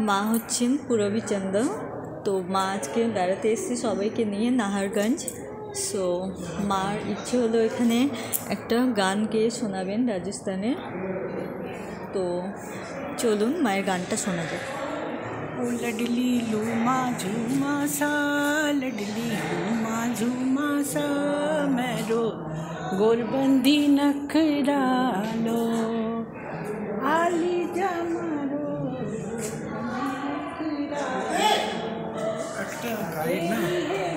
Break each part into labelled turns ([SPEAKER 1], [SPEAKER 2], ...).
[SPEAKER 1] মা হচ্ছেন পুরবী চন্দা। তো মা আজকে বেড়াতে এসেছে সবাইকে নিয়ে নাহারগঞ্জ। সো মার ইচ্ছে হলো এখানে একটা গান গেয়ে শোনাবেন রাজস্থানের। তো চলুন মায়ের গানটা শোনা যাক।
[SPEAKER 2] ओ लडली लूमा झूमा सा, लडली लूमा झूमा सा, मेरो गोरबंदी नखरा लो, आली जमारो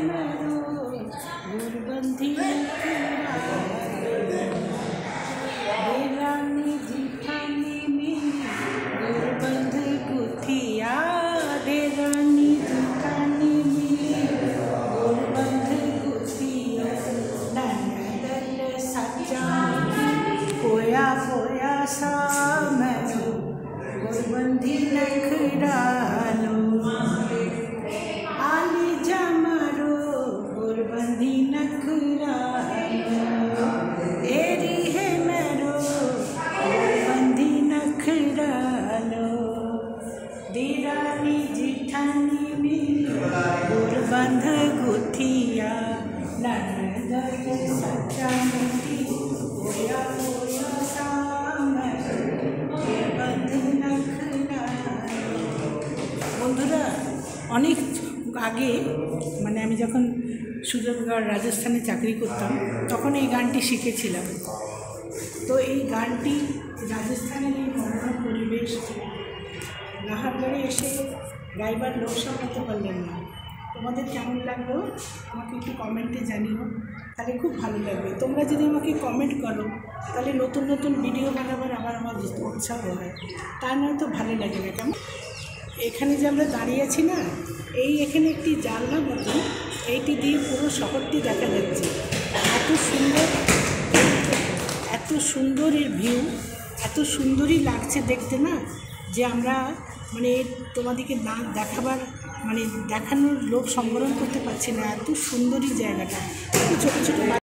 [SPEAKER 2] मेरो गोरबंदी नखरा देरानी जिठानी मेरी गोरबंद गुथिया, देरानी जिठानी मेरी गोरबंद गुथिया, ननदन सच्चा कोया कोया सा, मेरो गोरबंदी नखरा लो, आली जमारो गोरबंदी नखरा लो, एरी है मेरो गोरबंदी नखरा लो, देरानी जिठानी मेरी गोरबंद गुथिया, ननदन सच्चा मेरी कोया कोया सा, मेरो गोरबंद नखरा लो। বন্ধুরা, অনেক আগে মানে আমি যখন সুযোগগড় রাজস্থানে চাকরি করতাম তখন এই গানটি শিখেছিলাম। তো এই গানটি রাজস্থানের এই মনোরম পরিবেশ নাহারগড়ে এসে গাইবার লোক সামলাতে পারলেন না। তোমাদের কেমন লাগলো আমাকে একটু কমেন্টে জানিও, তাহলে খুব ভালো লাগবে। তোমরা যদি আমাকে কমেন্ট করো তাহলে নতুন নতুন ভিডিও বানাবার আমার উৎসাহ হয়, তা নয়তো ভালো লাগে না। কেমন এখানে যে আমরা দাঁড়িয়ে আছি না, এখানে একটি জানলা মতো, এইটি দিয়ে পুরো শহরটি দেখা যাচ্ছে। এত সুন্দর এর ভিউ, এত সুন্দরই লাগছে দেখতে না, যে আমরা মানে তোমাদেরকে না দেখাবার মানে দেখানোর লোক সম্বরণ করতে পারছি না। এত সুন্দরই জায়গাটা, ছোটো ছোটো